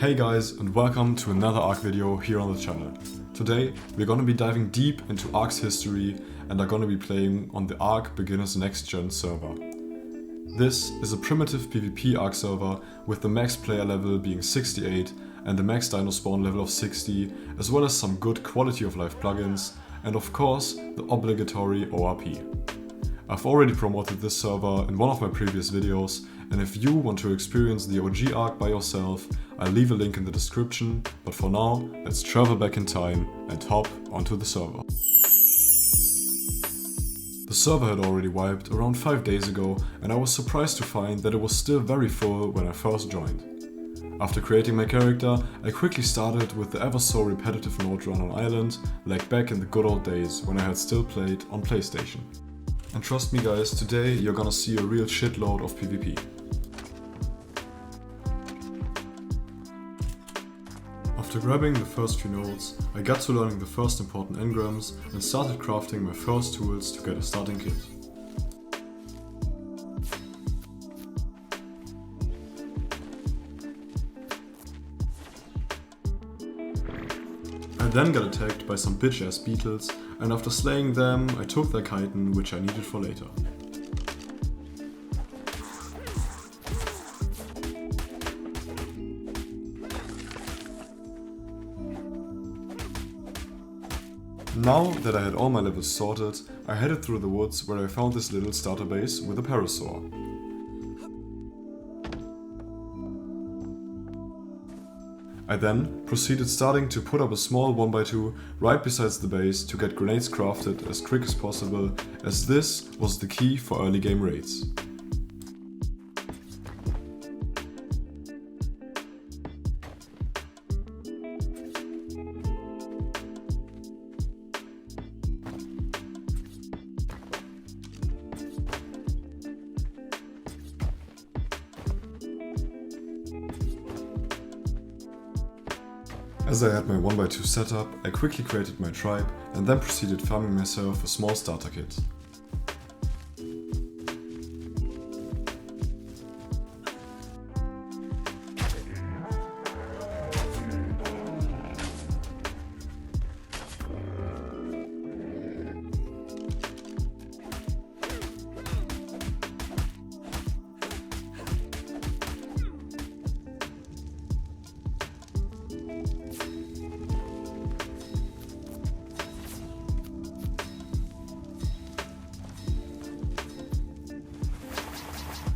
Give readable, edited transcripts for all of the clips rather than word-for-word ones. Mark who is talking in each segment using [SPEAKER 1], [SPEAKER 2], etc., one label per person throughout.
[SPEAKER 1] Hey guys, and welcome to another ARK video here on the channel. Today we're gonna be diving deep into ARK's history and are gonna be playing on the ARK Beginners Next Gen server. This is a primitive PvP ARK server with the max player level being 68 and the max dino spawn level of 60, as well as some good quality of life plugins and of course the obligatory ORP. I've already promoted this server in one of my previous videos, and if you want to experience the OG ARK by yourself, I'll leave a link in the description, but for now, let's travel back in time and hop onto the server. The server had already wiped around 5 days ago, and I was surprised to find that it was still very full when I first joined. After creating my character, I quickly started with the ever so repetitive node run on Island, like back in the good old days when I had still played on PlayStation. And trust me guys, today you're gonna see a real shitload of PvP. After grabbing the first few nodes, I got to learning the first important engrams and started crafting my first tools to get a starting kit. I then got attacked by some bitch ass beetles, and after slaying them I took their chitin, which I needed for later. Now that I had all my levels sorted, I headed through the woods where I found this little starter base with a parasaur. I then proceeded starting to put up a small 1x2 right besides the base to get grenades crafted as quick as possible, as this was the key for early game raids. As I had my 1x2 setup, I quickly created my tribe and then proceeded farming myself a small starter kit.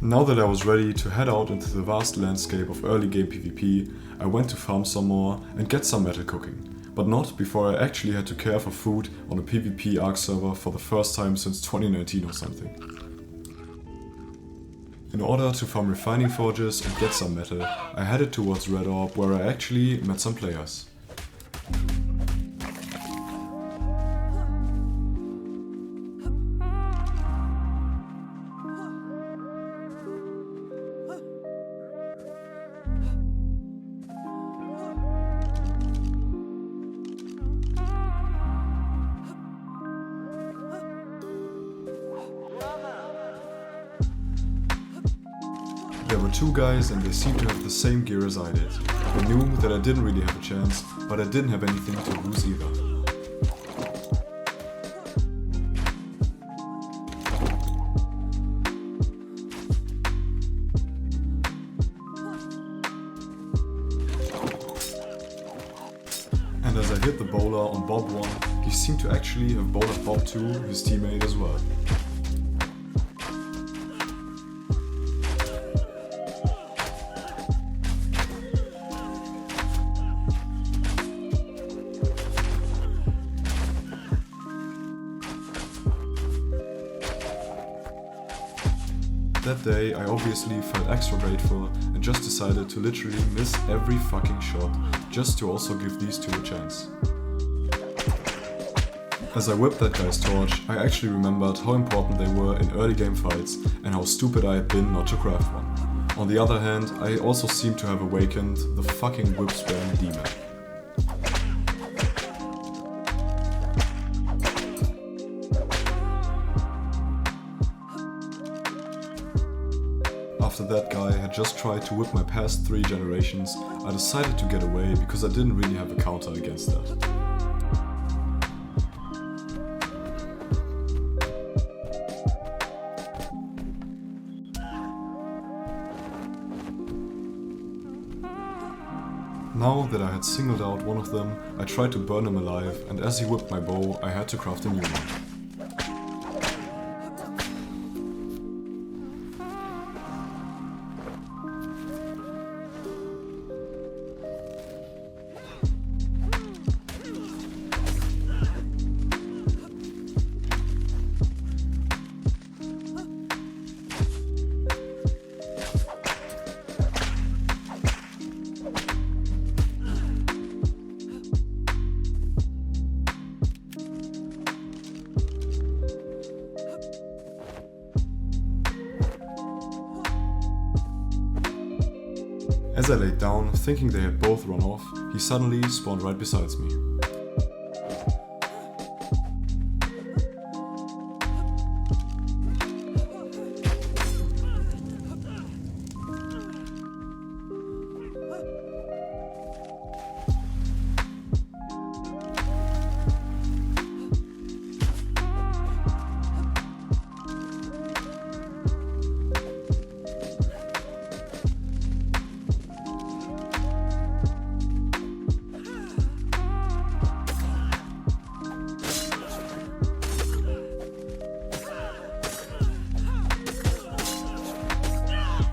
[SPEAKER 1] Now that I was ready to head out into the vast landscape of early game PvP, I went to farm some more and get some metal cooking, but not before I actually had to care for food on a PvP ARK server for the first time since 2019 or something. In order to farm refining forges and get some metal, I headed towards Red Orb where I actually met some players. There were two guys and they seemed to have the same gear as I did. I knew that I didn't really have a chance, but I didn't have anything to lose either. And as I hit the bowler on Bob 1, he seemed to actually have bowled Bob 2, his teammate, as well. That day I obviously felt extra grateful and just decided to literally miss every fucking shot just to also give these two a chance. As I whipped that guy's torch, I actually remembered how important they were in early game fights and how stupid I had been not to craft one. On the other hand, I also seemed to have awakened the fucking whip spam demon. after that guy had just tried to whip my past 3 generations, I decided to get away because I didn't really have a counter against that. Now that I had singled out one of them, I tried to burn him alive, and as he whipped my bow, I had to craft a new one. As I laid down, thinking they had both run off, he suddenly spawned right beside me.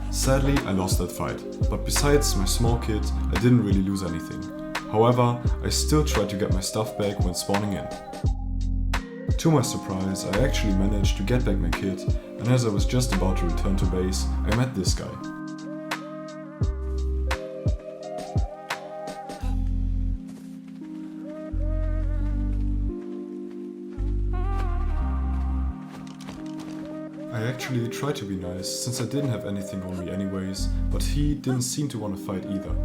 [SPEAKER 1] Sadly, I lost that fight, but besides my small kit, I didn't really lose anything. However, I still tried to get my stuff back when spawning in. To my surprise, I actually managed to get back my kit, and as I was just about to return to base, I met this guy. I actually tried to be nice, since I didn't have anything on me anyways, but he didn't seem to want to fight either.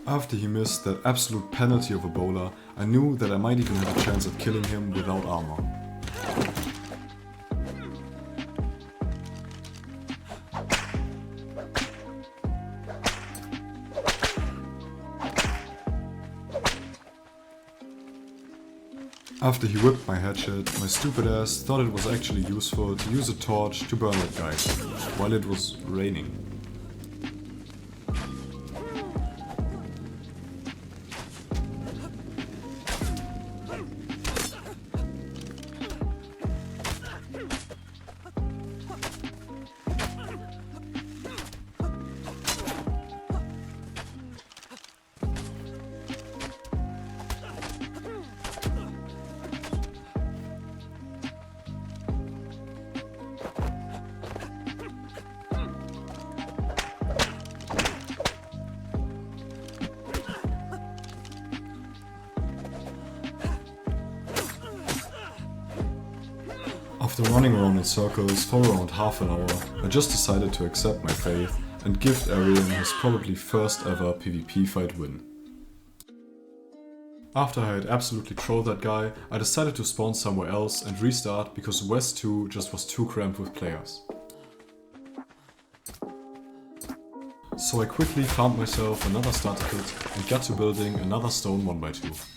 [SPEAKER 1] After he missed that absolute penalty of a bowler, I knew that I might even have a chance at killing him without armor. After he whipped my hatchet, my stupid ass thought it was actually useful to use a torch to burn that guy, while it was raining. After running around in circles for around half an hour, I just decided to accept my fate and gift Arian his probably first ever PvP fight win. After I had absolutely trolled that guy, I decided to spawn somewhere else and restart because West 2 just was too cramped with players. So I quickly farmed myself another starter kit and got to building another stone 1x2.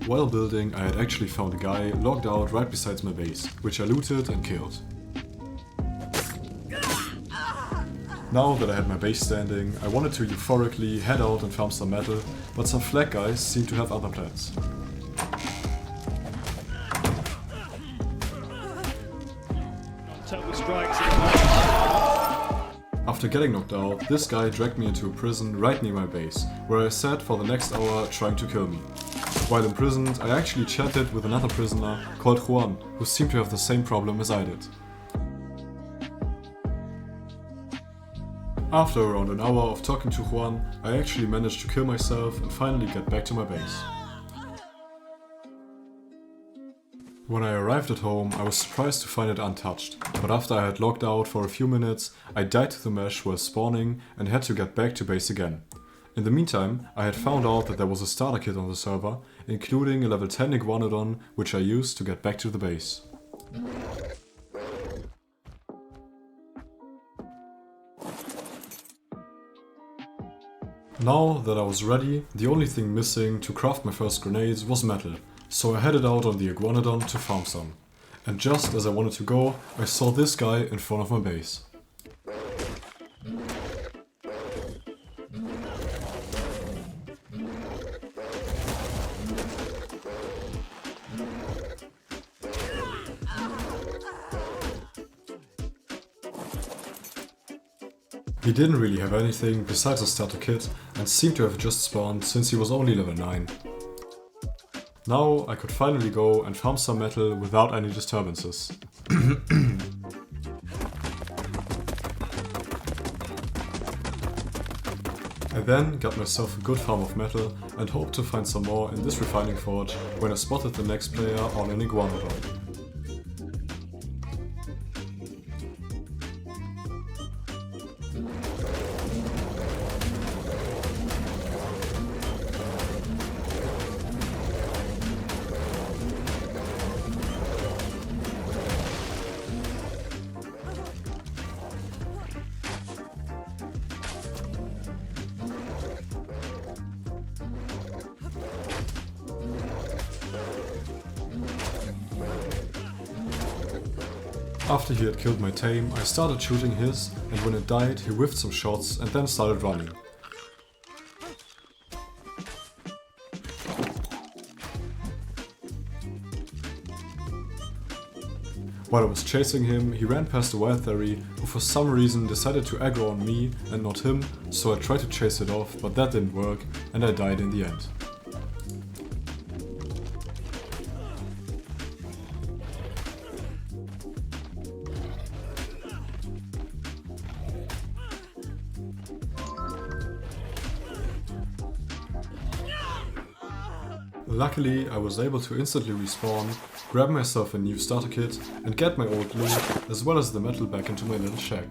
[SPEAKER 1] While building, I had actually found a guy logged out right beside my base, which I looted and killed. Now that I had my base standing, I wanted to euphorically head out and farm some metal, but some flag guys seemed to have other plans. After getting knocked out, this guy dragged me into a prison right near my base, where I sat for the next hour trying to kill me. While imprisoned, I actually chatted with another prisoner called Juan, who seemed to have the same problem as I did. After around an hour of talking to Juan, I actually managed to kill myself and finally get back to my base. When I arrived at home, I was surprised to find it untouched, but after I had logged out for a few minutes, I died to the mesh while spawning and had to get back to base again. In the meantime, I had found out that there was a starter kit on the server, including a level 10 Iguanodon, which I used to get back to the base. Now that I was ready, the only thing missing to craft my first grenades was metal. So I headed out on the Iguanodon to farm some. And just as I wanted to go, I saw this guy in front of my base. He didn't really have anything besides a starter kit and seemed to have just spawned since he was only level 9. Now I could finally go and farm some metal without any disturbances. I then got myself a good farm of metal and hoped to find some more in this refining forge when I spotted the next player on an Iguanodon. After he had killed my tame, I started shooting his, and when it died, he whiffed some shots and then started running. While I was chasing him, he ran past a wild theory, who for some reason decided to aggro on me and not him, so I tried to chase it off, but that didn't work, and I died in the end. Luckily, I was able to instantly respawn, grab myself a new starter kit and get my old loot as well as the metal back into my little shack.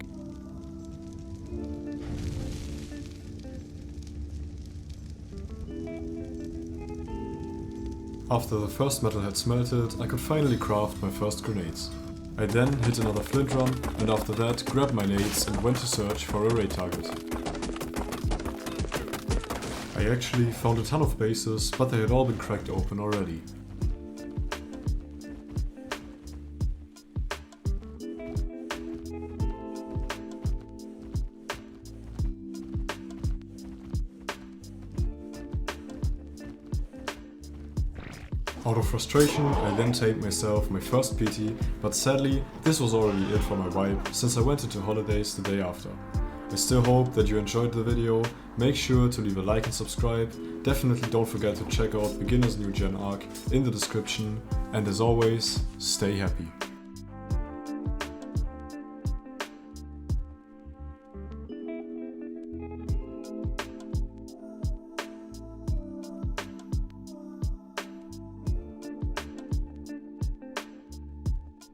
[SPEAKER 1] After the first metal had smelted, I could finally craft my first grenades. I then hit another flint run and after that grabbed my nades and went to search for a raid target. I actually found a ton of bases, but they had all been cracked open already. Out of frustration, I then tamed myself my first PT, but sadly, this was already it for my wipe, since I went into holidays the day after. I still hope that you enjoyed the video, make sure to leave a like and subscribe, definitely don't forget to check out Beginner's New Gen ARK in the description, and as always, stay happy.